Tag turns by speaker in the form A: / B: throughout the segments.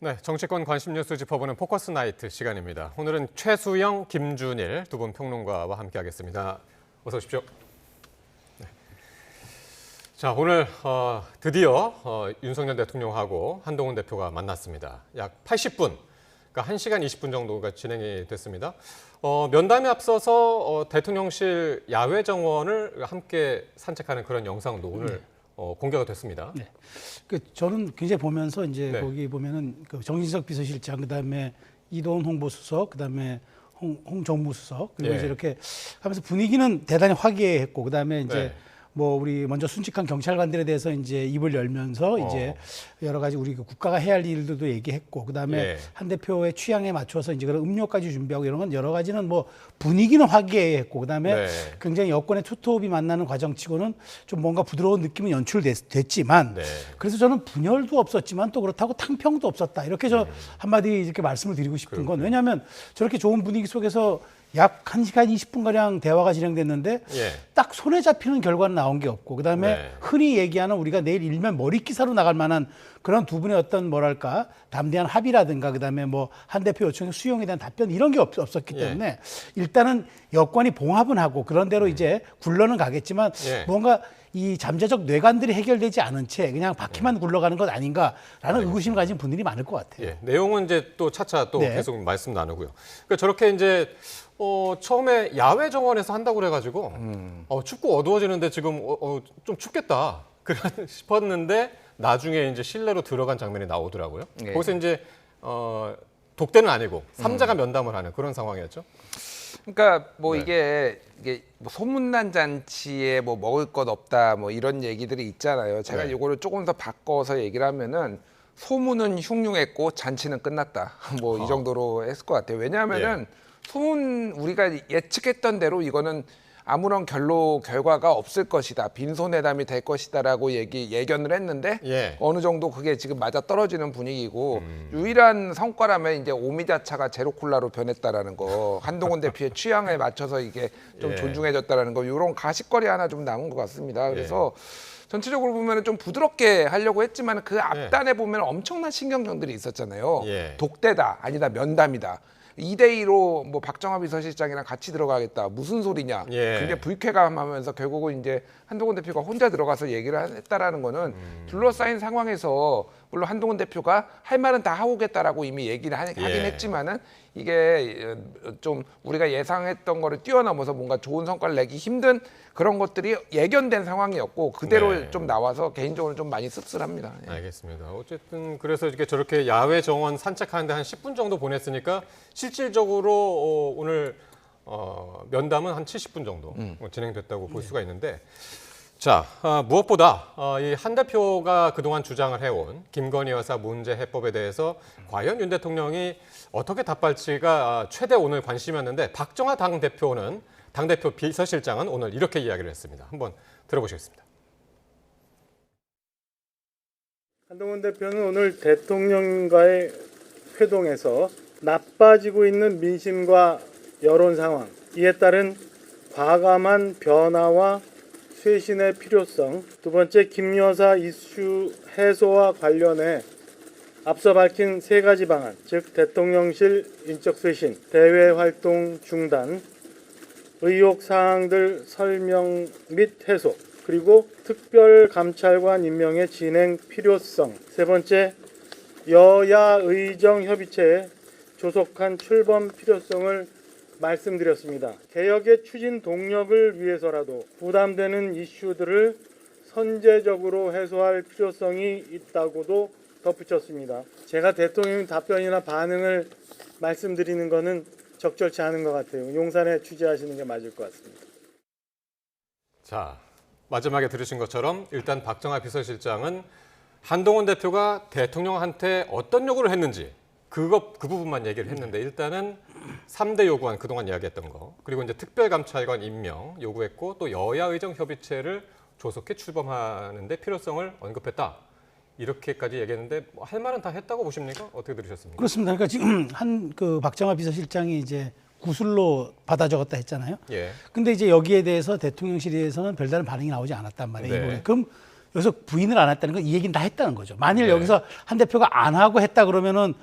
A: 네, 정치권 관심 뉴스 짚어보는 포커스 나이트 시간입니다. 오늘은 최수영, 김준일 두 분 평론가와 함께하겠습니다. 어서 오십시오. 네. 자, 오늘 드디어 윤석열 대통령하고 한동훈 대표가 만났습니다. 약 80분, 그러니까 1시간 20분 정도가 진행이 됐습니다. 면담에 앞서서 대통령실 야외 정원을 함께 산책하는 그런 영상도 오늘 공개가 됐습니다.
B: 네. 저는 굉장히 보면서 이제
A: 네.
B: 거기 보면은 정진석 비서실장, 그다음에 이도훈 홍보수석, 그다음에 홍정무수석, 그리고
A: 예.
B: 이제 이렇게 하면서 분위기는 대단히 화기애애했고, 그다음에 이제
A: 네.
B: 뭐 우리 먼저 순직한 경찰관들에 대해서 이제 입을 열면서 이제 여러 가지 우리 국가가 해야 할 일들도 얘기했고, 그다음에
A: 예.
B: 한 대표의 취향에 맞춰서 이제 그런 음료까지 준비하고 이런 건 여러 가지는 뭐 분위기는 화기애애했고, 그다음에
A: 네.
B: 굉장히 여권의 투톱이 만나는 과정치고는 좀 뭔가 부드러운 느낌은 연출됐지만,
A: 네.
B: 그래서 저는 분열도 없었지만 또 그렇다고 탕평도 없었다, 이렇게 저 한마디 이렇게 말씀을 드리고 싶은 건, 왜냐하면 저렇게 좋은 분위기 속에서 약 1시간 20분가량 대화가 진행됐는데
A: 예.
B: 딱 손에 잡히는 결과는 나온 게 없고, 그다음에
A: 네.
B: 흔히 얘기하는 우리가 내일 일면 머리 기사로 나갈 만한 그런 두 분의 어떤 뭐랄까 담대한 합의라든가, 그다음에 뭐 한 대표 요청의 수용에 대한 답변, 이런 게 없었기 때문에 일단은 여권이 봉합은 하고 그런 대로 이제 굴러는 가겠지만
A: 예.
B: 뭔가 이 잠재적 뇌관들이 해결되지 않은 채 그냥 바퀴만 굴러가는 것 아닌가라는 의구심을 가진 분들이 많을 것 같아요.
A: 예, 내용은 이제 또 차차 또
B: 네.
A: 계속 말씀 나누고요. 그러니까 저렇게 이제 처음에 야외 정원에서 한다고 그래가지고 춥고 어두워지는데 지금 좀 춥겠다 싶었는데 나중에 이제 실내로 들어간 장면이 나오더라고요.
C: 네.
A: 거기서 이제 독대는 아니고 삼자가 면담을 하는 그런 상황이었죠.
C: 그러니까 뭐
A: 네.
C: 이게 뭐 소문난 잔치에 뭐 먹을 것 없다 뭐 이런 얘기들이 있잖아요. 제가
A: 네.
C: 이거를 조금 더 바꿔서 얘기를 하면은 소문은 흉흉했고 잔치는 끝났다. 뭐 이 정도로 했을 것 같아요. 왜냐하면은 소문 우리가 예측했던 대로 이거는 아무런 결과가 없을 것이다, 빈손회담이 될 것이다라고 예견을 했는데
A: 예.
C: 어느 정도 그게 지금 맞아 떨어지는 분위기고, 유일한 성과라면 이제 오미자차가 제로콜라로 변했다라는 거, 한동훈 대표의 취향에 맞춰서 이게 좀
A: 예.
C: 존중해줬다라는 거, 이런 가십거리 하나 좀 남은 것 같습니다. 그래서 전체적으로 보면 좀 부드럽게 하려고 했지만 그 앞단에 보면 엄청난 신경전들이 있었잖아요.
A: 예.
C: 독대다, 아니다, 면담이다. 2대2로 뭐 박정화 비서실장이랑 같이 들어가겠다, 무슨 소리냐.
A: 예.
C: 굉장히 불쾌감하면서 결국은 이제 한동훈 대표가 혼자 들어가서 얘기를 했다라는 거는 둘러싸인 상황에서 물론 한동훈 대표가 할 말은 다 하고겠다라고 이미 얘기를 하긴 했지만은 이게 좀 우리가 예상했던 거를 뛰어넘어서 뭔가 좋은 성과를 내기 힘든 그런 것들이 예견된 상황이었고, 그대로
A: 네.
C: 좀 나와서 개인적으로 좀 많이 씁쓸합니다. 예.
A: 알겠습니다. 어쨌든 그래서 이렇게 저렇게 야외 정원 산책하는데 한 10분 정도 보냈으니까 실질적으로 오늘 면담은 한 70분 정도 진행됐다고 볼 수가 있는데, 자, 무엇보다 이 한 대표가 그동안 주장을 해온 김건희 여사 문제 해법에 대해서 과연 윤 대통령이 어떻게 답할지가 최대 오늘 관심이었는데, 박정화 당대표 비서실장은 오늘 이렇게 이야기를 했습니다. 한번 들어보시겠습니다.
D: 한동훈 대표는 오늘 대통령과의 회동에서 나빠지고 있는 민심과 여론 상황, 이에 따른 과감한 변화와 쇄신의 필요성, 두 번째 김 여사 이슈 해소와 관련해 앞서 밝힌 세 가지 방안, 즉 대통령실 인적 쇄신, 대외 활동 중단, 의혹 사항들 설명 및 해소, 그리고 특별감찰관 임명의 진행 필요성, 세 번째 여야 의정 협의체에 조속한 출범 필요성을 말씀드렸습니다. 개혁의 추진 동력을 위해서라도 부담되는 이슈들을 선제적으로 해소할 필요성이 있다고도 덧붙였습니다. 제가 대통령 답변이나 반응을 말씀드리는 것은 적절치 않은 것 같아요. 용산에 취재하시는 게 맞을 것 같습니다.
A: 자, 마지막에 들으신 것처럼 일단 박정화 비서실장은 한동훈 대표가 대통령한테 어떤 요구를 했는지 그 부분만 얘기를 했는데, 일단은 3대 요구안 그동안 이야기했던 거, 그리고 이제 특별감찰관 임명 요구했고, 또 여야 의정 협의체를 조속히 출범하는 데 필요성을 언급했다. 이렇게까지 얘기했는데 할 말은 다 했다고 보십니까? 어떻게 들으셨습니까?
B: 그렇습니다. 그러니까 지금 박정화 비서실장이 이제 구술로 받아 적었다 했잖아요.
A: 예.
B: 근데 이제 여기에 대해서 대통령실에서는 별다른 반응이 나오지 않았단 말이에요.
A: 네.
B: 이번에. 그럼 여기서 부인을 안 했다는 건 이 얘기는 다 했다는 거죠. 만일
A: 네.
B: 여기서 한 대표가 안 하고 했다 그러면은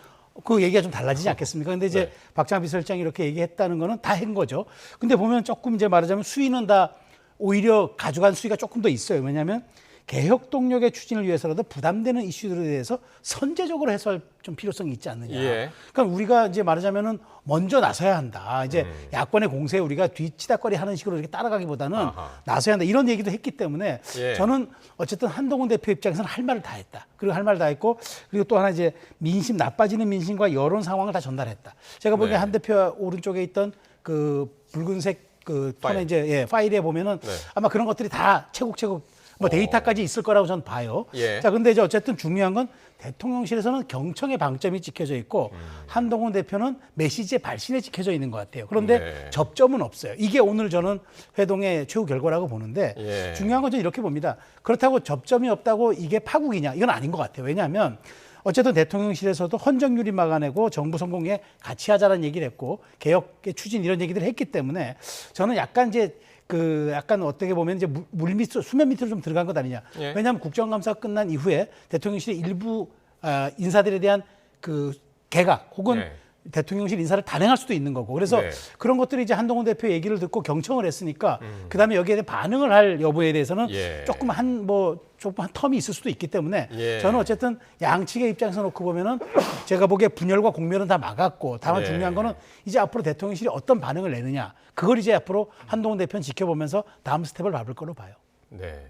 B: 그 얘기가 좀 달라지지 않겠습니까? 근데 이제
A: 네.
B: 박장하 비서실장이 이렇게 얘기했다는 거는 다 한 거죠. 근데 보면 조금 이제 말하자면 수위는 다 오히려 가져간 수위가 조금 더 있어요. 왜냐하면 개혁 동력의 추진을 위해서라도 부담되는 이슈들에 대해서 선제적으로 해소할 좀 필요성이 있지 않느냐.
A: 예.
B: 그러니까 우리가 이제 말하자면은 먼저 나서야 한다. 이제 야권의 공세에 우리가 뒤치다거리 하는 식으로 이렇게 따라가기보다는
A: 아하.
B: 나서야 한다. 이런 얘기도 했기 때문에
A: 예.
B: 저는 어쨌든 한동훈 대표 입장에서는 할 말을 다 했다. 그리고 할 말을 다 했고 그리고 또 하나 이제 민심 나빠지는 민심과 여론 상황을 다 전달했다. 제가 보기에
A: 네.
B: 한 대표 오른쪽에 있던 그 붉은색 그 폰에
A: 파일.
B: 이제 파일에 보면은
A: 네.
B: 아마 그런 것들이 다 채곡 뭐 데이터까지 있을 거라고 저는 봐요.
A: 예.
B: 자, 근데 이제 어쨌든 중요한 건 대통령실에서는 경청의 방점이 찍혀져 있고 한동훈 대표는 메시지의 발신에 찍혀져 있는 것 같아요. 그런데
A: 네.
B: 접점은 없어요. 이게 오늘 저는 회동의 최후 결과라고 보는데
A: 예.
B: 중요한 건 저는 이렇게 봅니다. 그렇다고 접점이 없다고 이게 파국이냐? 이건 아닌 것 같아요. 왜냐하면 어쨌든 대통령실에서도 헌정률이 막아내고 정부 성공에 같이 하자는 얘기를 했고 개혁의 추진 이런 얘기들을 했기 때문에 저는 약간 이제 그 약간 어떻게 보면 이제 물 밑으로 수면 밑으로 좀 들어간 것 아니냐.
A: 예.
B: 왜냐하면 국정감사가 끝난 이후에 대통령실의 일부 인사들에 대한 그 개각 혹은
A: 예.
B: 대통령실 인사를 단행할 수도 있는 거고 그래서
A: 네.
B: 그런 것들이 이제 한동훈 대표 얘기를 듣고 경청을 했으니까 그다음에 여기에 대해 반응을 할 여부에 대해서는
A: 예.
B: 조금 한 텀이 있을 수도 있기 때문에
A: 예.
B: 저는 어쨌든 양측의 입장에서 놓고 보면은 제가 보기에 분열과 공멸은 다 막았고 다만
A: 예.
B: 중요한 거는 이제 앞으로 대통령실이 어떤 반응을 내느냐 그걸 이제 앞으로 한동훈 대표는 지켜보면서 다음 스텝을 밟을 거로 봐요.
A: 네.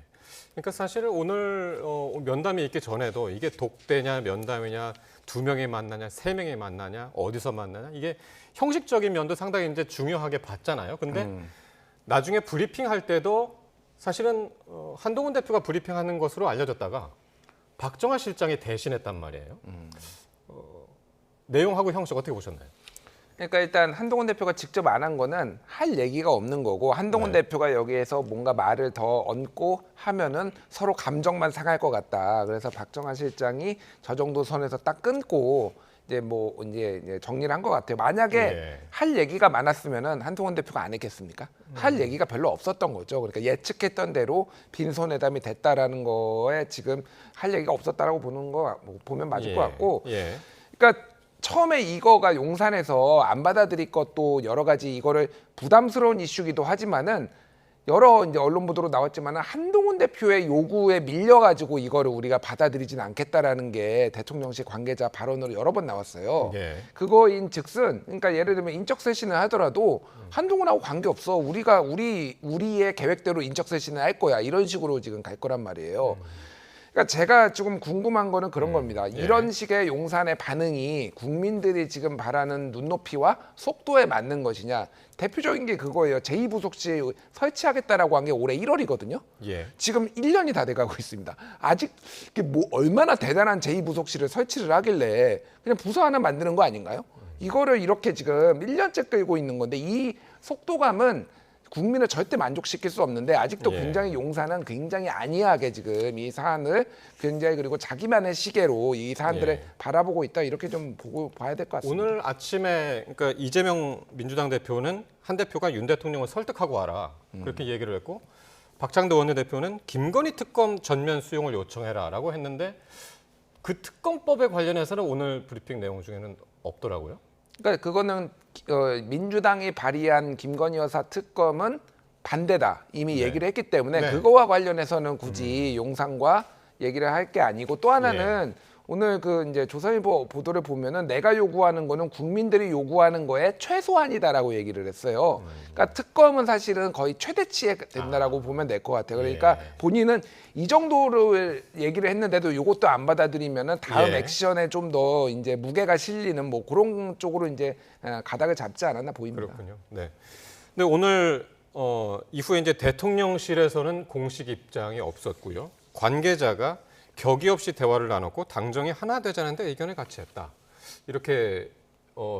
A: 그러니까 사실은 오늘 면담이 있기 전에도 이게 독대냐 면담이냐 2명이 만나냐 3명이 만나냐 어디서 만나냐 이게 형식적인 면도 상당히 이제 중요하게 봤잖아요. 근데 나중에 브리핑 할 때도 사실은 한동훈 대표가 브리핑하는 것으로 알려졌다가 박정하 실장이 대신했단 말이에요. 내용하고 형식 어떻게 보셨나요?
C: 그러니까 일단 한동훈 대표가 직접 안 한 거는 할 얘기가 없는 거고 한동훈
A: 네.
C: 대표가 여기에서 뭔가 말을 더 얹고 하면은 서로 감정만 상할 것 같다. 그래서 박정하 실장이 저 정도 선에서 딱 끊고 이제 정리를 한 것 같아요. 만약에
A: 예.
C: 할 얘기가 많았으면은 한동훈 대표가 안 했겠습니까? 할 얘기가 별로 없었던 거죠. 그러니까 예측했던 대로 빈손회담이 됐다라는 거에 지금 할 얘기가 없었다라고 보면 맞을 것 같고.
A: 예.
C: 그러니까 처음에 이거가 용산에서 안 받아들일 것도 여러 가지 이거를 부담스러운 이슈기도 하지만은 여러 이제 언론 보도로 나왔지만은 한동훈 대표의 요구에 밀려가지고 이거를 우리가 받아들이진 않겠다라는 게 대통령실 관계자 발언으로 여러 번 나왔어요.
A: 예.
C: 그거인즉슨 그러니까 예를 들면 인적 쇄신을 하더라도 한동훈하고 관계 없어. 우리의 계획대로 인적 쇄신을 할 거야. 이런 식으로 지금 갈 거란 말이에요. 그러니까 제가 조금 궁금한 거는 그런 겁니다.
A: 예.
C: 이런 식의 용산의 반응이 국민들이 지금 바라는 눈높이와 속도에 맞는 것이냐. 대표적인 게 그거예요. 제2부속실 설치하겠다라고 한 게 올해 1월이거든요.
A: 예.
C: 지금 1년이 다 돼가고 있습니다. 아직 이게 뭐 얼마나 대단한 제2부속실을 설치를 하길래 그냥 부서 하나 만드는 거 아닌가요? 이거를 이렇게 지금 1년째 끌고 있는 건데 이 속도감은 국민을 절대 만족시킬 수 없는데 아직도
A: 예.
C: 굉장히 용산은 굉장히 안이하게 지금 이 사안을 굉장히 그리고 자기만의 시계로 이 사안들을
A: 예.
C: 바라보고 있다 이렇게 좀 보고 봐야 될 것 같습니다.
A: 오늘 아침에 그러니까 이재명 민주당 대표는 한 대표가 윤 대통령을 설득하고 와라 그렇게 얘기를 했고 박창대 원내대표는 김건희 특검 전면 수용을 요청해라라고 했는데 그 특검법에 관련해서는 오늘 브리핑 내용 중에는 없더라고요.
C: 그러니까 그거는 민주당이 발의한 김건희 여사 특검은 반대다 이미
A: 네.
C: 얘기를 했기 때문에
A: 네.
C: 그거와 관련해서는 굳이 용산과 얘기를 할 게 아니고 또 하나는 오늘 그 이제 조선일보 보도를 보면은 내가 요구하는 거는 국민들이 요구하는 거에 최소한이다라고 얘기를 했어요. 그러니까 특검은 사실은 거의 최대치에 된다라고 보면 될 것 같아요. 그러니까
A: 예.
C: 본인은 이 정도를 얘기를 했는데도 이것도 안 받아들이면은 다음
A: 예.
C: 액션에 좀 더 이제 무게가 실리는 뭐 그런 쪽으로 이제 가닥을 잡지 않았나 보입니다.
A: 그렇군요. 네. 근데 오늘 이후에 이제 대통령실에서는 공식 입장이 없었고요. 관계자가 격의 없이 대화를 나눴고 당정이 하나 되자는데 의견을 같이 했다. 이렇게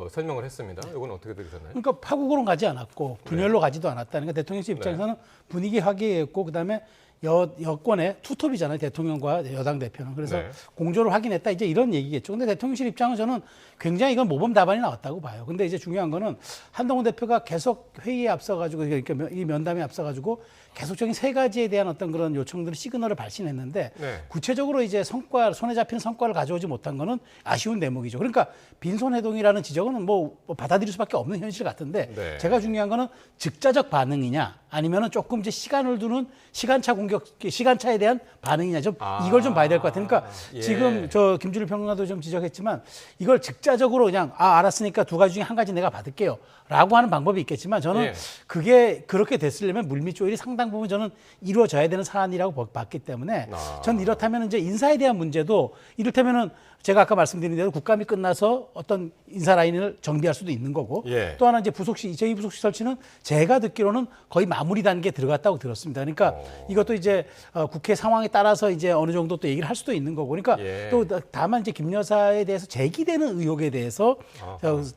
A: 설명을 했습니다. 이건 어떻게 들으셨나요?
B: 그러니까 파국으로 가지 않았고 분열로 가지도 않았다는 게 대통령실 입장에서는 분위기 화기애애했고 그다음에 여권의 투톱이잖아요. 대통령과 여당 대표는. 그래서
A: 네.
B: 공조를 확인했다. 이제 이런 얘기겠죠. 근데 대통령실 입장은 저는 굉장히 이건 모범 답안이 나왔다고 봐요. 근데 이제 중요한 거는 한동훈 대표가 계속 회의에 앞서가지고 그러니까 이 면담에 앞서가지고 계속적인 세 가지에 대한 어떤 그런 요청들을 시그널을 발신했는데
A: 네.
B: 구체적으로 이제 성과 손에 잡히는 성과를 가져오지 못한 거는 아쉬운 대목이죠. 그러니까 빈손해동이라는 지적은 뭐 받아들일 수밖에 없는 현실 같은데
A: 네.
B: 제가 중요한 거는 즉자적 반응이냐 아니면은 조금 이제 시간을 두는 시간차 공격 시간차에 대한 반응이냐 좀 이걸 좀 봐야 될 것 같아요. 그러니까
A: 예.
B: 지금 저 김준일 평론가도 좀 지적했지만 이걸 즉자적으로 그냥 알았으니까 두 가지 중에 한 가지 내가 받을게요. 라고 하는 방법이 있겠지만 저는
A: 예.
B: 그게 그렇게 됐으려면 물밑 조율이 상당 부분 저는 이루어져야 되는 사안이라고 봤기 때문에 전 이렇다면 이제 인사에 대한 문제도 이를테면은 제가 아까 말씀드린 대로 국감이 끝나서 어떤 인사 라인을 정비할 수도 있는 거고
A: 예.
B: 또 하나 이제 제2부속실 설치는 제가 듣기로는 거의 마무리 단계에 들어갔다고 들었습니다. 그러니까 이것도 이제 국회 상황에 따라서 이제 어느 정도 또 얘기를 할 수도 있는 거고 그러니까
A: 예.
B: 또 다만 이제 김 여사에 대해서 제기되는 의혹에 대해서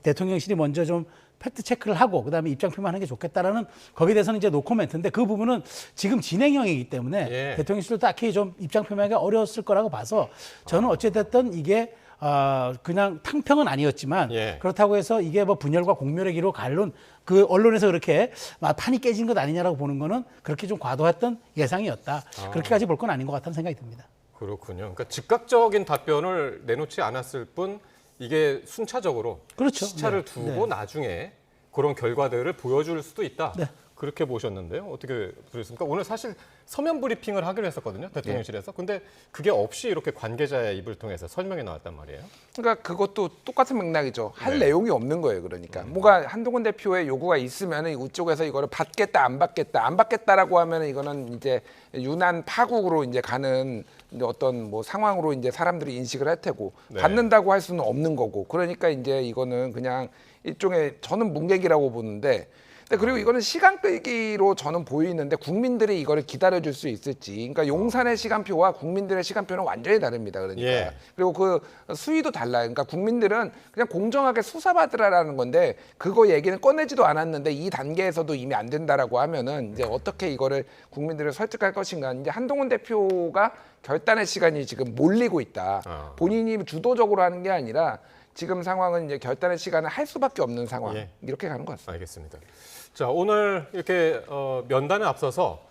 B: 대통령실이 먼저 좀 팩트 체크를 하고 그다음에 입장표만 하는 게 좋겠다라는 거기에 대해서는 이제 노코멘트인데 그 부분은 지금 진행형이기 때문에
A: 예.
B: 대통령실도 딱히 좀 입장 표명하기가 어려웠을 거라고 봐서 저는 어찌됐든 이게 그냥 탕평은 아니었지만
A: 예.
B: 그렇다고 해서 이게 뭐 분열과 공멸의 기로 갈론 그 언론에서 그렇게 막 판이 깨진 것 아니냐라고 보는 거는 그렇게 좀 과도했던 예상이었다. 그렇게까지 볼 건 아닌 것 같다는 생각이 듭니다.
A: 그렇군요. 그러니까 즉각적인 답변을 내놓지 않았을 뿐 이게 순차적으로
B: 그렇죠.
A: 시차를
B: 네.
A: 두고 나중에 그런 결과들을 보여줄 수도 있다.
B: 네.
A: 그렇게 보셨는데요. 어떻게 보셨습니까? 오늘 사실 서면 브리핑을 하기로 했었거든요. 대통령실에서. 근데 그게 없이 이렇게 관계자의 입을 통해서 설명이 나왔단 말이에요.
C: 그러니까 그것도 똑같은 맥락이죠. 할
A: 네.
C: 내용이 없는 거예요. 그러니까 뭐가 한동훈 대표의 요구가 있으면 이쪽에서 이거를 받겠다, 안 받겠다라고 하면 이거는 이제 유난 파국으로 이제 가는 이제 어떤 뭐 상황으로 이제 사람들이 인식을 할 테고
A: 네.
C: 받는다고 할 수는 없는 거고. 그러니까 이제 이거는 그냥 일종의 저는 문객이라고 보는데. 그리고 이거는 시간 끌기로 저는 보이는데 국민들이 이거를 기다려줄 수 있을지. 그러니까 용산의 시간표와 국민들의 시간표는 완전히 다릅니다. 그러니까.
A: 예.
C: 그리고 그 수위도 달라요. 그러니까 국민들은 그냥 공정하게 수사받으라라는 건데 그거 얘기는 꺼내지도 않았는데 이 단계에서도 이미 안 된다라고 하면은 이제 어떻게 이거를 국민들을 설득할 것인가. 이제 한동훈 대표가 결단의 시간이 지금 몰리고 있다. 본인이 주도적으로 하는 게 아니라 지금 상황은 이제 결단의 시간을 할 수밖에 없는 상황.
A: 예.
C: 이렇게 가는 것 같습니다.
A: 알겠습니다. 자, 오늘 이렇게 면담에 앞서서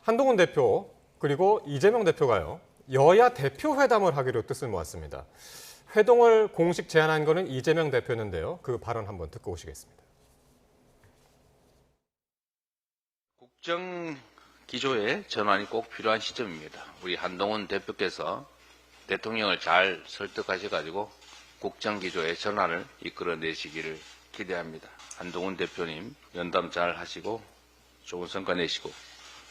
A: 한동훈 대표 그리고 이재명 대표가요. 여야 대표 회담을 하기로 뜻을 모았습니다. 회동을 공식 제안한 거는 이재명 대표였는데요. 그 발언 한번 듣고 오시겠습니다.
E: 국정 기조의 전환이 꼭 필요한 시점입니다. 우리 한동훈 대표께서 대통령을 잘 설득하셔가지고 국정 기조의 전환을 이끌어내시기를 기대합니다. 한동훈 대표님 면담 잘 하시고 좋은 성과 내시고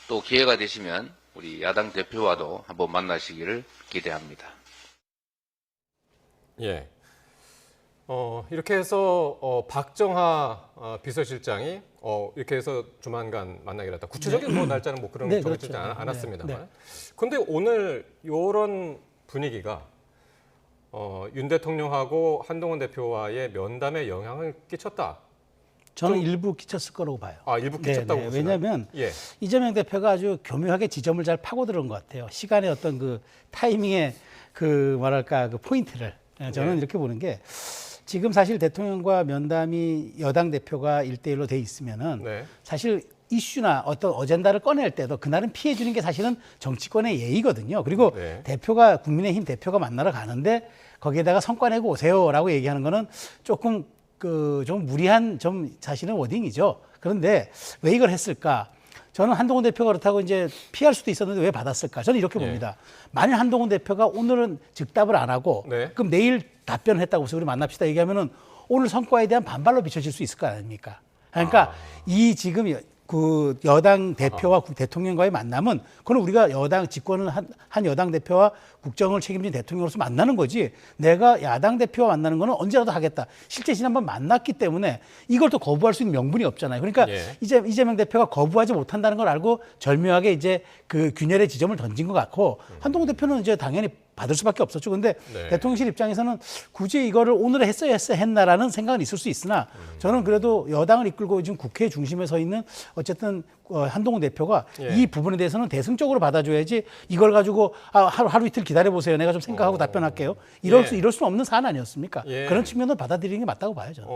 E: 또 기회가 되시면 우리 야당 대표와도 한번 만나시기를 기대합니다.
A: 예. 이렇게 해서 박정하 비서실장이 이렇게 해서 조만간 만나기로 했다. 구체적인 뭐 날짜는 뭐 그런
B: 네,
A: 정해지지
B: 그렇죠.
A: 않았습니다만.
B: 네.
A: 그런데 오늘 이런 분위기가 윤 대통령하고 한동훈 대표와의 면담에 영향을 끼쳤다.
B: 저는 일부 끼쳤을 거라고 봐요.
A: 일부 끼쳤다고 보시나요?
B: 왜냐하면
A: 예.
B: 이재명 대표가 아주 교묘하게 지점을 잘 파고드는 것 같아요. 시간의 어떤 그 타이밍의 그 뭐랄까 그 포인트를 저는
A: 네.
B: 이렇게 보는 게 지금 사실 대통령과 면담이 여당 대표가 1대1로 돼 있으면은
A: 네.
B: 사실 이슈나 어떤 어젠다를 꺼낼 때도 그날은 피해 주는 게 사실은 정치권의 예의거든요. 그리고
A: 네.
B: 대표가 국민의힘 대표가 만나러 가는데 거기에다가 성과 내고 오세요라고 얘기하는 거는 조금 좀 무리한 좀 사실은 워딩이죠. 그런데 왜 이걸 했을까? 저는 한동훈 대표가 그렇다고 이제 피할 수도 있었는데 왜 받았을까? 저는 이렇게 봅니다. 만일 한동훈 대표가 오늘은 즉답을 안 하고
A: 네.
B: 그럼 내일 답변을 했다고 해서 우리 만납시다 얘기하면은 오늘 성과에 대한 반발로 비춰질 수 있을 거 아닙니까? 그러니까 이 지금 그 여당 대표와 대통령과의 만남은 그건 우리가 여당 집권을 한 여당 대표와 국정을 책임진 대통령으로서 만나는 거지 내가 야당 대표와 만나는 거는 언제라도 하겠다. 실제 지난번 만났기 때문에 이걸 또 거부할 수 있는 명분이 없잖아요. 그러니까
A: 예.
B: 이재명 대표가 거부하지 못한다는 걸 알고 절묘하게 이제 그 균열의 지점을 던진 것 같고 한동훈 대표는 이제 당연히 받을 수밖에 없었죠. 근데
A: 네.
B: 대통령실 입장에서는 굳이 이거를 오늘 했나라는 생각은 있을 수 있으나 저는 그래도 여당을 이끌고 지금 국회 중심에 서 있는 어쨌든 한동훈 대표가
A: 예.
B: 이 부분에 대해서는 대승적으로 받아줘야지 이걸 가지고 하루 이틀 기다려보세요. 내가 좀 생각하고 답변할게요. 이럴 수는 없는 사안 아니었습니까?
A: 예.
B: 그런 측면을 받아들이는 게 맞다고 봐요. 저는.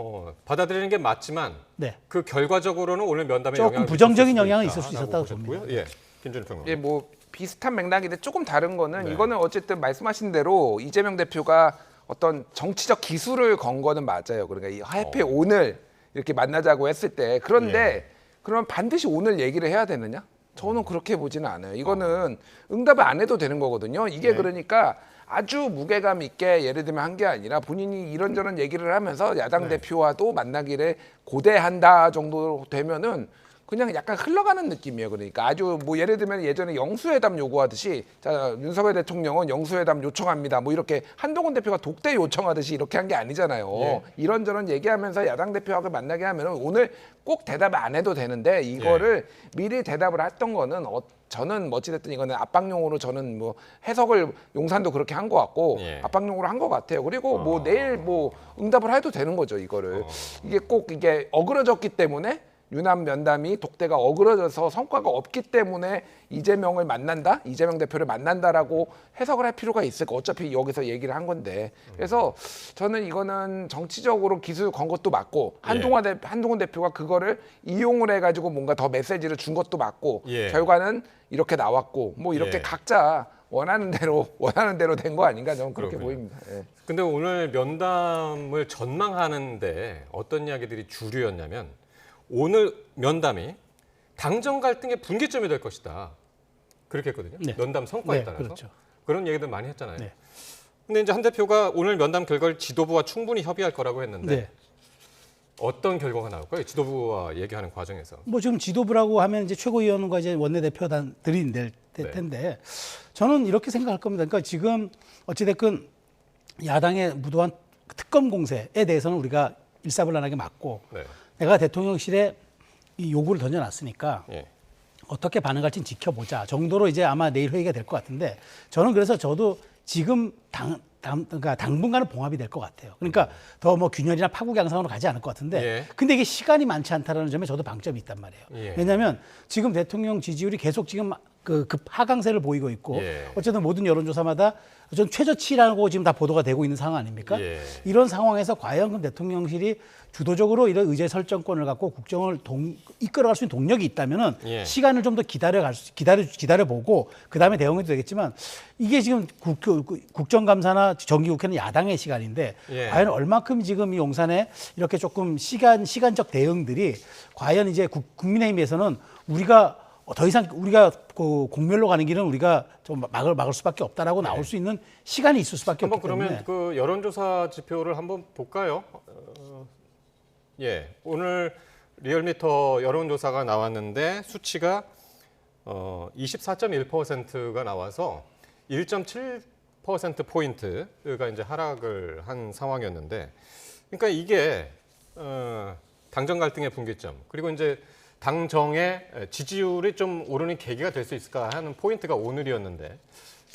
A: 받아들이는 게 맞지만
B: 네.
A: 그 결과적으로는 오늘 면담에
B: 조금
A: 영향을
B: 부정적인
A: 미칠 수도
B: 영향은
A: 있다라고
B: 있을 수 있었다고
A: 보셨고요.
B: 봅니다.
A: 예, 김준일 평론가.
C: 예, 뭐 비슷한 맥락인데 조금 다른 거는
A: 네.
C: 이거는 어쨌든 말씀하신 대로 이재명 대표가 어떤 정치적 기술을 건 거는 맞아요. 그러니까 이 하필 오늘 이렇게 만나자고 했을 때 그런데
A: 예.
C: 그러면 반드시 오늘 얘기를 해야 되느냐? 저는 그렇게 보지는 않아요. 이거는 응답을 안 해도 되는 거거든요. 이게
A: 네.
C: 그러니까 아주 무게감 있게 예를 들면 한 게 아니라 본인이 이런저런 얘기를 하면서 야당 대표와도 만나기를 고대한다 정도 되면은 그냥 약간 흘러가는 느낌이에요. 그러니까 아주 뭐 예를 들면 예전에 영수회담 요구하듯이 자 윤석열 대통령은 영수회담 요청합니다. 뭐 이렇게 한동훈 대표가 독대 요청하듯이 이렇게 한 게 아니잖아요.
A: 예.
C: 이런저런 얘기하면서 야당 대표하고 만나게 하면은 오늘 꼭 대답 안 해도 되는데 이거를 미리 대답을 했던 거는 저는 어찌됐든 이거는 압박용으로 저는 뭐 해석을 용산도 그렇게 한 것 같고
A: 예.
C: 압박용으로 한 것 같아요. 그리고 뭐 내일 뭐 응답을 해도 되는 거죠. 이거를 이게 꼭 이게 어그러졌기 때문에 유남 면담이 독대가 어그러져서 성과가 없기 때문에 이재명을 만난다, 이재명 대표를 만난다라고 해석을 할 필요가 있을까? 어차피 여기서 얘기를 한 건데. 그래서 저는 이거는 정치적으로 기술 건 것도 맞고 한동훈 대표가 그거를 이용을 해가지고 뭔가 더 메시지를 준 것도 맞고
A: 예.
C: 결과는 이렇게 나왔고 뭐 이렇게
A: 예.
C: 각자 원하는 대로 된 거 아닌가 저는 그렇게
A: 그렇군요.
C: 보입니다. 예.
A: 근데 오늘 면담을 전망하는데 어떤 이야기들이 주류였냐면 오늘 면담이 당정 갈등의 분기점이 될 것이다. 그렇게 했거든요.
B: 네.
A: 면담 성과에
B: 네,
A: 따라서.
B: 그렇죠.
A: 그런 얘기들 많이 했잖아요.
B: 네.
A: 근데 이제 한 대표가 오늘 면담 결과를 지도부와 충분히 협의할 거라고 했는데
B: 네.
A: 어떤 결과가 나올까요? 지도부와 얘기하는 과정에서.
B: 뭐 지금 지도부라고 하면 이제 최고위원과 이제 원내대표단들이 될 텐데 저는 이렇게 생각할 겁니다. 그러니까 지금 어찌됐건 야당의 무도한 특검 공세에 대해서는 우리가 일사불란하게 맞고
A: 네.
B: 내가 대통령실에 이 요구를 던져놨으니까
A: 예.
B: 어떻게 반응할지는 지켜보자 정도로 이제 아마 내일 회의가 될 것 같은데 저는 그래서 저도 지금 그러니까 당분간은 봉합이 될 것 같아요. 그러니까 더 뭐 균열이나 파국 양상으로 가지 않을 것 같은데
A: 예.
B: 근데 이게 시간이 많지 않다는 점에 저도 방점이 있단 말이에요.
A: 예.
B: 왜냐하면 지금 대통령 지지율이 계속 지금 그 하강세를 보이고 있고
A: 예.
B: 어쨌든 모든 여론조사마다 전 최저치라고 지금 다 보도가 되고 있는 상황 아닙니까?
A: 예.
B: 이런 상황에서 과연 그럼 대통령실이 주도적으로 이런 의제 설정권을 갖고 국정을 이끌어갈 수 있는 동력이 있다면은
A: 예.
B: 시간을 좀 더 기다려보고 그 다음에 대응해도 되겠지만 이게 지금 국정감사나 정기국회는 야당의 시간인데
A: 예.
B: 과연 얼마큼 지금 이 용산에 이렇게 조금 시간적 대응들이 과연 이제 국민의힘에서는 우리가 더 이상 우리가 그 공멸로 가는 길은 우리가 좀 막을 수밖에 없다라고 나올 수 있는 시간이 있을 수밖에
A: 한번
B: 없기 때문에
A: 그러면 그 여론조사 지표를 한번 볼까요? 예, 오늘 리얼미터 여론조사가 나왔는데 수치가 24.1%가 나와서 1.7% 포인트가 이제 하락을 한 상황이었는데, 그러니까 이게 당정 갈등의 분기점 그리고 이제 당정의 지지율이 좀 오르는 계기가 될 수 있을까 하는 포인트가 오늘이었는데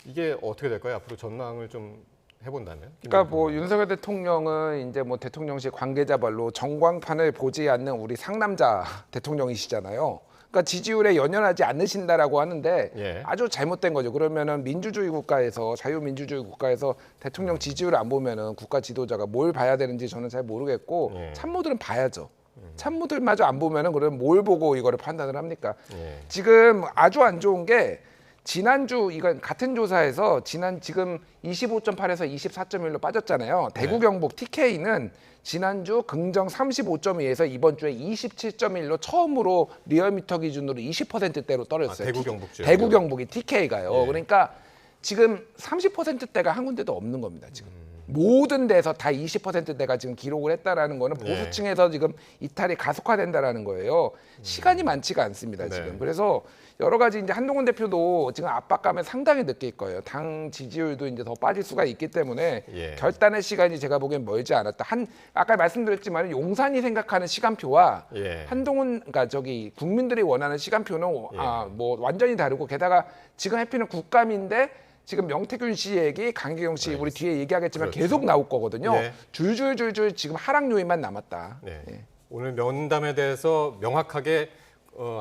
A: 이게 어떻게 될까요? 앞으로 전망을 좀 해본다면.
C: 그러니까 뭐 윤석열 대통령은 이제 뭐 대통령실 관계자별로 전광판을 보지 않는 우리 상남자 대통령이시잖아요. 그러니까 지지율에 연연하지 않으신다라고 하는데
A: 예.
C: 아주 잘못된 거죠. 그러면은 민주주의 국가에서 자유민주주의 국가에서 대통령 지지율을 안 보면은 국가 지도자가 뭘 봐야 되는지 저는 잘 모르겠고
A: 예.
C: 참모들은 봐야죠. 참모들마저 안 보면은 그럼 뭘 보고 이거를 판단을 합니까?
A: 예.
C: 지금 아주 안 좋은 게 지난주 이건 같은 조사에서 지금 25.8에서 24.1로 빠졌잖아요. 대구 경북 TK는 지난주 긍정 35.2에서 이번 주에 27.1로 처음으로 리얼미터 기준으로 20%대로 떨어졌어요.
A: 대구 경북주요.
C: 대구 경북이 TK가요.
A: 예.
C: 그러니까 지금 30%대가 한 군데도 없는 겁니다. 지금. 모든 데서 다 20%대가 지금 기록을 했다라는 거는 보수층에서 지금 이탈이 가속화된다라는 거예요. 시간이 많지가 않습니다, 지금.
A: 네.
C: 그래서 여러 가지 이제 한동훈 대표도 지금 압박감을 상당히 느낄 거예요. 당 지지율도 이제 더 빠질 수가 있기 때문에
A: 예.
C: 결단의 시간이 제가 보기엔 멀지 않았다. 아까 말씀드렸지만 용산이 생각하는 시간표와
A: 예.
C: 한동훈 그러니까 국민들이 원하는 시간표는 뭐 완전히 다르고 게다가 지금 해피는 국감인데 지금 명태균 씨 얘기, 강기경 씨 우리 뒤에 얘기하겠지만 계속 나올 거거든요.
A: 네.
C: 줄줄줄줄 지금 하락 요인만 남았다.
A: 네.
C: 예.
A: 오늘 면담에 대해서 명확하게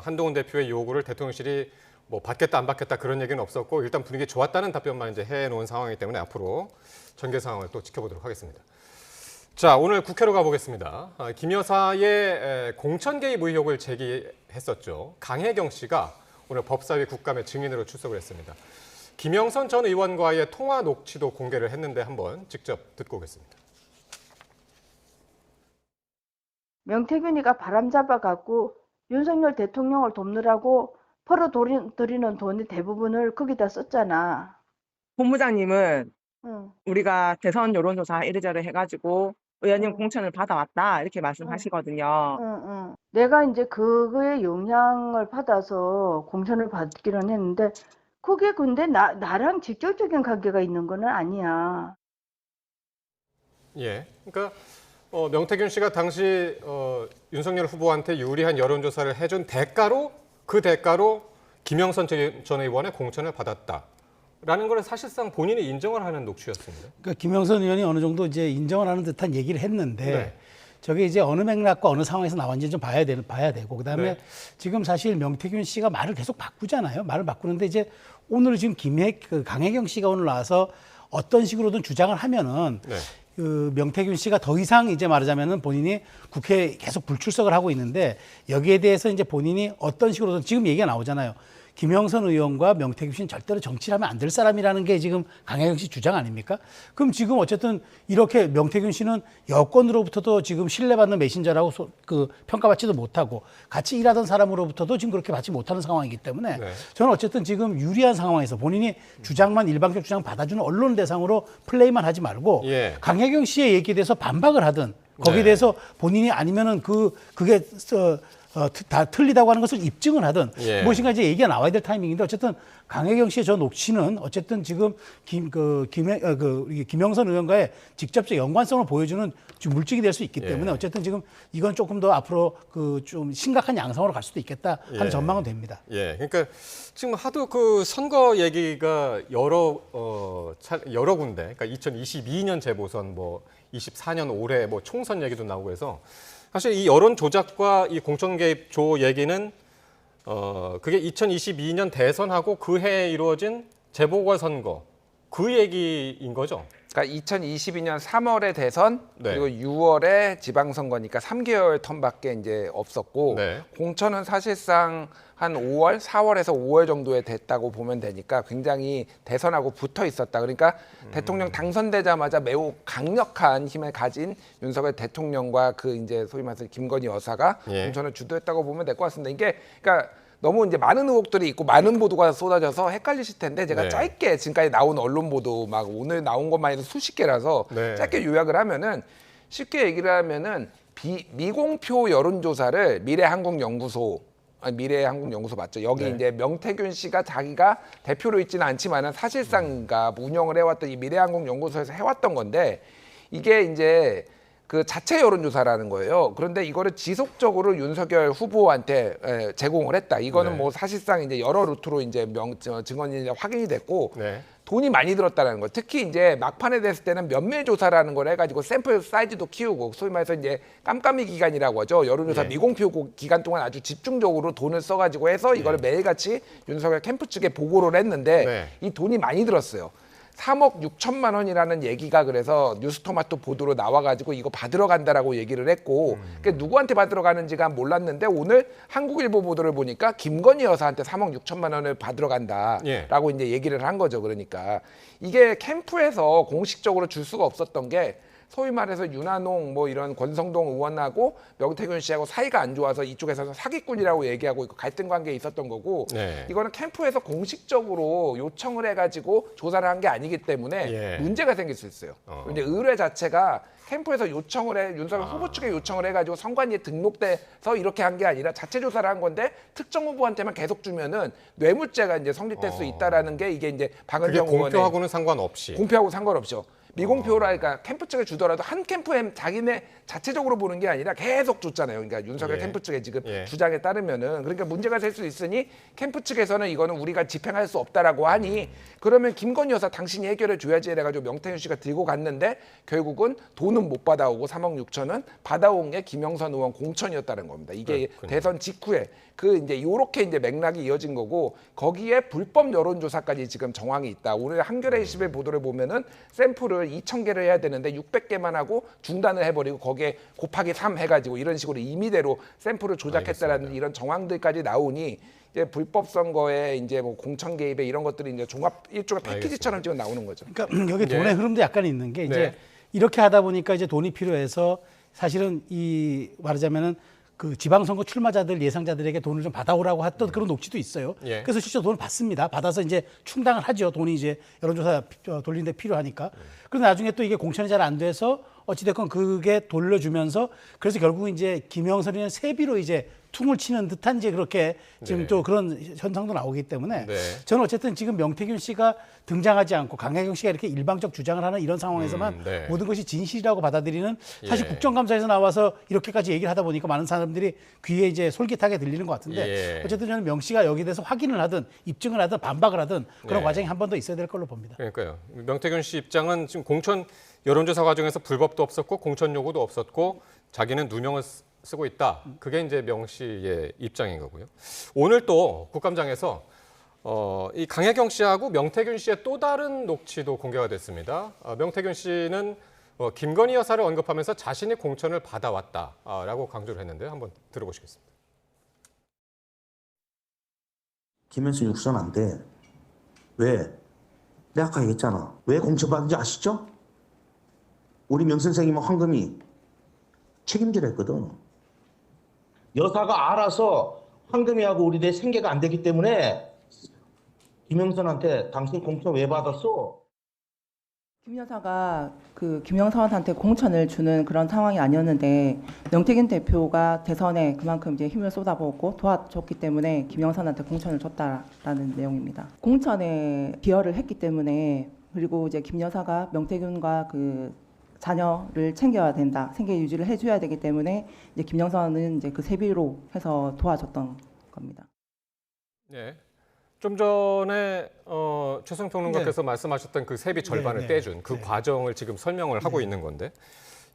A: 한동훈 대표의 요구를 대통령실이 뭐 받겠다 안 받겠다 그런 얘기는 없었고 일단 분위기 좋았다는 답변만 이제 해놓은 상황이기 때문에 앞으로 전개 상황을 또 지켜보도록 하겠습니다. 자, 오늘 국회로 가보겠습니다. 김 여사의 공천 개입 의혹을 제기했었죠. 강혜경 씨가 오늘 법사위 국감에 증인으로 출석을 했습니다. 김영선 전 의원과의 통화 녹취도 공개를 했는데 한번 직접 듣고 오겠습니다.
F: 명태균이가 바람잡아갖고 윤석열 대통령을 돕느라고 벌어들이는 돈의 대부분을 거기다 썼잖아.
G: 본부장님은
F: 응.
G: 우리가 대선 여론조사 이래저래 해가지고 의원님
F: 응.
G: 공천을 받아왔다 이렇게 말씀하시거든요.
F: 응. 내가 이제 그거에 영향을 받아서 공천을 받기는 했는데 그게 근데 나랑 직접적인 관계가 있는 거는 아니야.
A: 예, 그러니까 명태균 씨가 당시 윤석열 후보한테 유리한 여론조사를 해준 대가로 그 대가로 김영선 전 의원의 공천을 받았다라는 걸 사실상 본인이 인정을 하는 녹취였습니다.
B: 그러니까 김영선 의원이 어느 정도 이제 인정을 하는 듯한 얘기를 했는데
A: 네.
B: 저게 이제 어느 맥락과 어느 상황에서 나왔는지 좀 봐야 되고 그다음에
A: 네.
B: 지금 사실 명태균 씨가 말을 계속 바꾸잖아요. 말을 바꾸는데 이제 오늘 지금 강혜경 씨가 오늘 나와서 어떤 식으로든 주장을 하면은
A: 네.
B: 그 명태균 씨가 더 이상 이제 말하자면은 본인이 국회에 계속 불출석을 하고 있는데 여기에 대해서 이제 본인이 어떤 식으로든 지금 얘기가 나오잖아요. 김영선 의원과 명태균 씨는 절대로 정치를 하면 안 될 사람이라는 게 지금 강혜경 씨 주장 아닙니까? 그럼 지금 어쨌든 이렇게 명태균 씨는 여권으로부터도 지금 신뢰받는 메신저라고 평가받지도 못하고 같이 일하던 사람으로부터도 지금 그렇게 받지 못하는 상황이기 때문에
A: 네.
B: 저는 어쨌든 지금 유리한 상황에서 본인이 주장만 일방적 주장 받아주는 언론 대상으로 플레이만 하지 말고
A: 예.
B: 강혜경 씨의 얘기에 대해서 반박을 하든 거기에
A: 네.
B: 대해서 본인이 아니면은 그게 다 틀리다고 하는 것을 입증을 하든
A: 예.
B: 무엇인가 이제 얘기가 나와야 될 타이밍인데 어쨌든 강혜경 씨의 저 녹취는 어쨌든 지금 김영선 의원과의 직접적 연관성을 보여주는 지금 물증이 될 수 있기 때문에 어쨌든 지금 이건 조금 더 앞으로 좀 심각한 양상으로 갈 수도 있겠다 하는
A: 예.
B: 전망은 됩니다.
A: 예, 그러니까 지금 하도 그 선거 얘기가 여러 군데, 그러니까 2022년 재보선, 뭐 24년 올해 뭐 총선 얘기도 나오고 해서 사실 이 여론 조작과 이 공천 개입 조 얘기는 그게 2022년 대선하고 그 해에 이루어진 재보궐 선거 그 얘기인 거죠.
C: 그러니까 2022년 3월에 대선
A: 네.
C: 그리고 6월에 지방선거니까 3개월 텀밖에 이제 없었고
A: 네.
C: 공천은 사실상 한 5월, 4월에서 5월 정도에 됐다고 보면 되니까 굉장히 대선하고 붙어 있었다. 그러니까 대통령 당선되자마자 매우 강력한 힘을 가진 윤석열 대통령과 그 이제 소위 말해서 김건희 여사가
A: 예.
C: 공천을 주도했다고 보면 될 것 같습니다. 이게 그러니까 너무 이제 많은 의혹들이 있고 많은 보도가 쏟아져서 헷갈리실 텐데 제가
A: 네.
C: 짧게 지금까지 나온 언론 보도 막 오늘 나온 것만 해도 수십 개라서
A: 네.
C: 짧게 요약을 하면은 쉽게 얘기를 하면은 미공표 여론조사를 미래한국연구소 맞죠? 여기
A: 네.
C: 이제 명태균 씨가 자기가 대표로 있지는 않지만은 사실상 운영을 해왔던 이 미래한국연구소에서 해왔던 건데 이게 이제 그 자체 여론조사라는 거예요. 그런데 이거를 지속적으로 윤석열 후보한테 제공을 했다. 이거는
A: 네.
C: 뭐 사실상 이제 여러 루트로 이제 증언이 이제 확인이 됐고
A: 네.
C: 돈이 많이 들었다는 거. 특히 이제 막판에 됐을 때는 면밀 조사라는 걸 해가지고 샘플 사이즈도 키우고 소위 말해서 이제 깜깜이 기간이라고 하죠. 여론조사
A: 네.
C: 미공표 기간 동안 아주 집중적으로 돈을 써가지고 해서 이거를 매일같이 윤석열 캠프 측에 보고를 했는데
A: 네.
C: 이 돈이 많이 들었어요. 3억 6천만 원이라는 얘기가 그래서 뉴스토마토 보도로 나와가지고 이거 받으러 간다라고 얘기를 했고 그러니까 누구한테 받으러 가는지가 몰랐는데 오늘 한국일보 보도를 보니까 김건희 여사한테 3억 6천만 원을 받으러 간다라고 이제 얘기를 한 거죠. 그러니까 이게 캠프에서 공식적으로 줄 수가 없었던 게 소위 말해서 윤한홍 뭐 이런 권성동 의원하고 명태균 씨하고 사이가 안 좋아서 이쪽에서는 사기꾼이라고 얘기하고 있고 갈등 관계에 있었던 거고
A: 네.
C: 이거는 캠프에서 공식적으로 요청을 해가지고 조사를 한 게 아니기 때문에
A: 예.
C: 문제가 생길 수 있어요. 이제 의뢰 자체가 캠프에서 요청을 해 윤석열 후보 측에 요청을 해가지고 선관위에 등록돼서 이렇게 한 게 아니라 자체 조사를 한 건데 특정 후보한테만 계속 주면은 뇌물죄가 이제 성립될 수 있다라는 게 이게 이제
A: 그게
C: 박은정 의원의
A: 공표하고는 상관없이.
C: 공표하고 상관없죠. 미공표라 그러니까 캠프 측에 주더라도 한 캠프에 자기네 자체적으로 보는 게 아니라 계속 줬잖아요. 그러니까 윤석열
A: 예.
C: 캠프 측의 지금
A: 예.
C: 주장에 따르면은 그러니까 문제가 될 수 있으니 캠프 측에서는 이거는 우리가 집행할 수 없다라고 하니 그러면 김건희 여사 당신이 해결해 줘야지 이래가지고 명태균 씨가 들고 갔는데 결국은 돈은 못 받아오고 3억 6천은 받아온 게 김영선 의원 공천이었다는 겁니다. 이게
A: 그렇군요.
C: 대선 직후에 그 이제 요렇게 이제 맥락이 이어진 거고 거기에 불법 여론조사까지 지금 정황이 있다. 오늘 한겨레 21 보도를 보면은 샘플을 2,000개를 해야 되는데 600개만 하고 중단을 해버리고 거기에 곱하기 3 해가지고 이런 식으로 임의대로 샘플을 조작했다라는
A: 알겠습니다.
C: 이런 정황들까지 나오니 이제 불법 선거에 이제 뭐 공천 개입에 이런 것들이 이제 종합 일종의 패키지처럼 지금 나오는 거죠.
B: 그러니까 여기 돈의
A: 예.
B: 흐름도 약간 있는 게 이제
A: 네.
B: 이렇게 하다 보니까 이제 돈이 필요해서 사실은 이 말하자면은 그 지방선거 출마자들 예상자들에게 돈을 좀 받아오라고 했던 그런 녹취도 있어요.
A: 예.
B: 그래서 실제 돈을 받습니다. 받아서 이제 충당을 하죠. 돈이 이제 여론조사 돌리는데 필요하니까. 그런데 나중에 또 이게 공천이 잘 안 돼서 어찌됐건 그게 돌려주면서 그래서 결국은 이제 김영선이는 세비로 이제 퉁을 치는 듯한 이제 그렇게 지금
A: 네.
B: 또 그런 현상도 나오기 때문에
A: 네.
B: 저는 어쨌든 지금 명태균 씨가 등장하지 않고 강혜경 씨가 이렇게 일방적 주장을 하는 이런 상황에서만
A: 네.
B: 모든 것이 진실이라고 받아들이는 사실
A: 예.
B: 국정감사에서 나와서 이렇게까지 얘기를 하다 보니까 많은 사람들이 귀에 이제 솔깃하게 들리는 것 같은데
A: 예.
B: 어쨌든 저는 명 씨가 여기에 대해서 확인을 하든 입증을 하든 반박을 하든 그런
A: 네.
B: 과정이 한 번 더 있어야 될 걸로 봅니다.
A: 그러니까요. 명태균 씨 입장은 지금 공천 여론조사 과정에서 불법도 없었고 공천 요구도 없었고 자기는 누명을 쓰고 있다. 그게 이제 명 씨의 입장인 거고요. 오늘 또 국감장에서 이 강혜경 씨하고 명태균 씨의 또 다른 녹취도 공개가 됐습니다. 명태균 씨는 김건희 여사를 언급하면서 자신이 공천을 받아왔다라고 강조를 했는데요. 한번 들어보시겠습니다.
H: 김현수 육선 안 돼. 왜? 내가 아까 얘기했잖아. 왜 공천받은지 아시죠? 우리 명 선생님은 황금이 책임지라 했거든. 여사가 알아서 황금이하고 우리 내 생계가 안 되기 때문에 김영선한테 당신 공천 왜 받았어?
I: 김 여사가 그 김영선한테 공천을 주는 그런 상황이 아니었는데 명태균 대표가 대선에 그만큼 이제 힘을 쏟아부었고 도와줬기 때문에 김영선한테 공천을 줬다라는 내용입니다. 공천에 기여를 했기 때문에 그리고 이제 김 여사가 명태균과 그 자녀를 챙겨야 된다, 생계 유지를 해줘야 되기 때문에 이제 김영선은 이제 그 세비로 해서 도와줬던 겁니다.
A: 네. 좀 전에 최성 평론가께서 말씀하셨던 그 세비 절반을
B: 네.
A: 떼준 그 과정을 지금 설명을 하고 있는 건데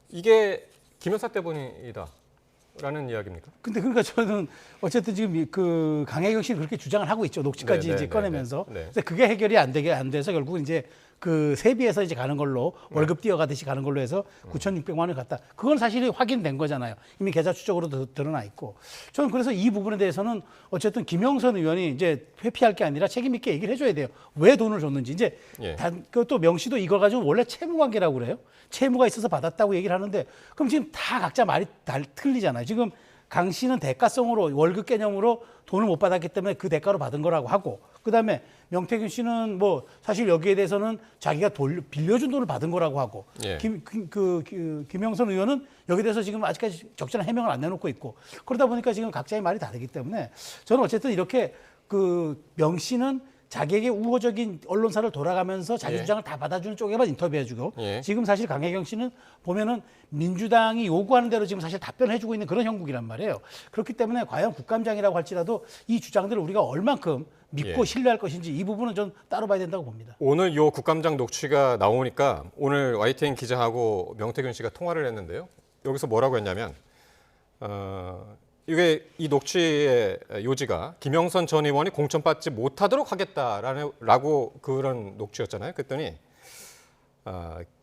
A: 이게 김 여사 때문이다라는 이야기입니까?
B: 근데 그러니까 저는 어쨌든 지금 그 강혜경 씨는 그렇게 주장을 하고 있죠. 녹취까지
A: 네,
B: 이제
A: 네,
B: 꺼내면서.
A: 네, 네.
B: 근데 그게 해결이 안 돼서 결국 이제 그 세비에서 이제 가는 걸로 월급 뛰어가듯이 가는 걸로 해서 9,600만 원을 갔다. 그건 사실이 확인된 거잖아요. 이미 계좌 추적으로 드러나 있고. 저는 그래서 이 부분에 대해서는 어쨌든 김영선 의원이 이제 회피할 게 아니라 책임 있게 얘기를 해줘야 돼요. 왜 돈을 줬는지. 이제
A: 예.
B: 그것도 명 씨도 이걸 가지고 원래 채무 관계라고 그래요. 채무가 있어서 받았다고 얘기를 하는데 그럼 지금 다 각자 말이 틀리잖아요. 지금 강 씨는 대가성으로 월급 개념으로 돈을 못 받았기 때문에 그 대가로 받은 거라고 하고 그다음에 명태균 씨는 뭐 사실 여기에 대해서는 자기가 빌려준 돈을 받은 거라고 하고
A: 예.
B: 김영선 의원은 여기에 대해서 지금 아직까지 적절한 해명을 안 내놓고 있고 그러다 보니까 지금 각자의 말이 다르기 때문에 저는 어쨌든 이렇게 그 명 씨는 자기에게 우호적인 언론사를 돌아가면서 자기
A: 예.
B: 주장을 다 받아주는 쪽에만 인터뷰해주고
A: 예.
B: 지금 사실 강혜경 씨는 보면은 민주당이 요구하는 대로 지금 사실 답변해주고 있는 그런 형국이란 말이에요. 그렇기 때문에 과연 국감장이라고 할지라도 이 주장들을 우리가 얼만큼 믿고
A: 예.
B: 신뢰할 것인지 이 부분은 좀 따로 봐야 된다고 봅니다.
A: 오늘 요 국감장 녹취가 나오니까 오늘 YTN 기자하고 명태균 씨가 통화를 했는데요. 여기서 뭐라고 했냐면 이게 이 녹취의 요지가 김영선 전 의원이 공천받지 못하도록 하겠다라고 그런 녹취였잖아요. 그랬더니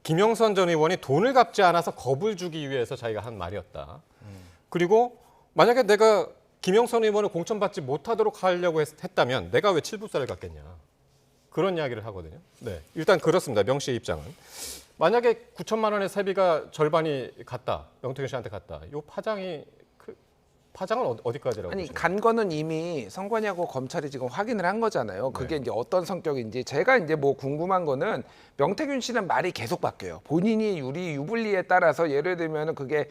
A: 김영선 전 의원이 돈을 갚지 않아서 겁을 주기 위해서 자기가 한 말이었다. 그리고 만약에 내가 김영선 의원을 공천받지 못하도록 하려고 했다면 내가 왜 칠부살을 갖겠냐. 그런 이야기를 하거든요. 네, 일단 그렇습니다. 명 씨의 입장은. 만약에 9천만 원의 세비가 절반이 갔다. 명태균 씨한테 갔다. 이 파장은 어디까지라고
C: 아니
A: 보시나요?
C: 간 거는 이미 선관위하고 검찰이 지금 확인을 한 거잖아요. 그게 이제 어떤 성격인지 제가 이제 뭐 궁금한 거는 명태균 씨는 말이 계속 바뀌어요. 본인이 유불리에 따라서 예를 들면은 그게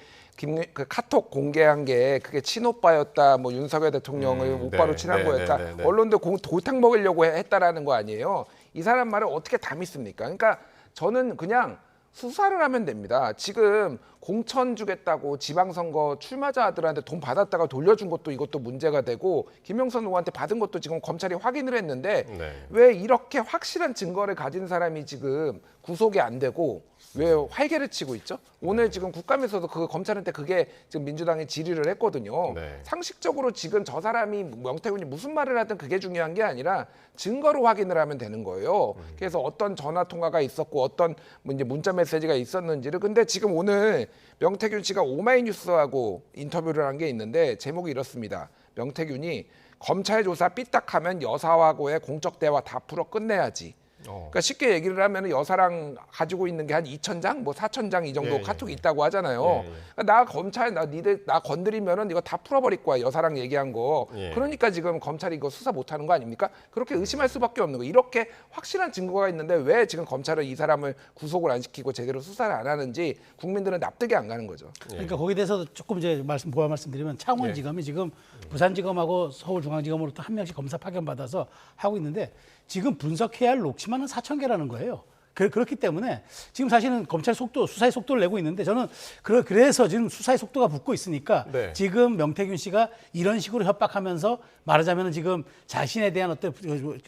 C: 그 카톡 공개한 게 그게 친오빠였다, 뭐 윤석열 대통령을 오빠로
A: 네,
C: 친한
A: 네,
C: 거였다.
A: 네, 네, 네.
C: 언론들 골탕 먹이려고 했다라는 거 아니에요. 이 사람 말을 어떻게 다 믿습니까? 그러니까 저는 그냥 수사를 하면 됩니다. 지금 공천 주겠다고 지방선거 출마자들한테 돈 받았다가 돌려준 것도 이것도 문제가 되고 김영선 의원한테 받은 것도 지금 검찰이 확인을 했는데
A: 네.
C: 왜 이렇게 확실한 증거를 가진 사람이 지금 구속이 안 되고 왜 활개를 치고 있죠? 오늘 지금 국감에서도 그 검찰한테 그게 지금 민주당이 질의를 했거든요.
A: 네.
C: 상식적으로 지금 저 사람이 명태균이 무슨 말을 하든 그게 중요한 게 아니라 증거로 확인을 하면 되는 거예요. 그래서 어떤 전화 통화가 있었고 어떤 이제 문자 메시지가 있었는지를 근데 지금 오늘 명태균 씨가 오마이뉴스하고 인터뷰를 한 게 있는데 제목이 이렇습니다. 명태균이 검찰 조사 삐딱하면 여사하고의 공적 대화 다 풀어 끝내야지. 그러니까 쉽게 얘기를 하면 여사랑 가지고 있는 게 한 2,000장, 뭐 4,000장 이 정도
A: 예,
C: 카톡이
A: 예.
C: 있다고 하잖아요.
A: 예, 예.
C: 그러니까 나 검찰 니들 나 건드리면은 이거 다 풀어버릴 거야 여사랑 얘기한 거.
A: 예.
C: 그러니까 지금 검찰이 이거 수사 못하는 거 아닙니까? 그렇게 의심할 수밖에 없는 거. 이렇게 확실한 증거가 있는데 왜 지금 검찰은 이 사람을 구속을 안 시키고 제대로 수사를 안 하는지 국민들은 납득이 안 가는 거죠.
B: 그러니까 거기에 대해서 조금 이제 보완 말씀드리면 창원지검이 지금 부산지검하고 서울중앙지검으로 또 한 명씩 검사 파견 받아서 하고 있는데 지금 분석해야 할 녹취만은 4,000개라는 거예요. 그렇기 때문에 지금 사실은 검찰 수사의 속도를 내고 있는데 저는 그래서 지금 수사의 속도가 붙고 있으니까
A: 네.
B: 지금 명태균 씨가 이런 식으로 협박하면서 말하자면 지금 자신에 대한 어떤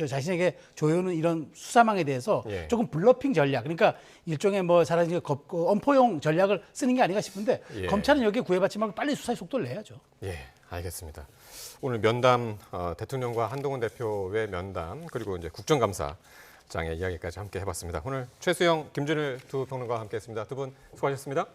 B: 자신에게 조여오는 이런 수사망에 대해서
A: 예.
B: 조금 블러핑 전략, 그러니까 일종의 뭐 사라진 엄포용 전략을 쓰는 게 아닌가 싶은데
A: 예.
B: 검찰은 여기에 구애받지 말고 빨리 수사의 속도를 내야죠.
A: 예, 알겠습니다. 오늘 면담 대통령과 한동훈 대표의 면담 그리고 이제 국정감사장의 이야기까지 함께 해봤습니다. 오늘 최수영, 김준일 두 평론가와 함께했습니다. 두 분 수고하셨습니다.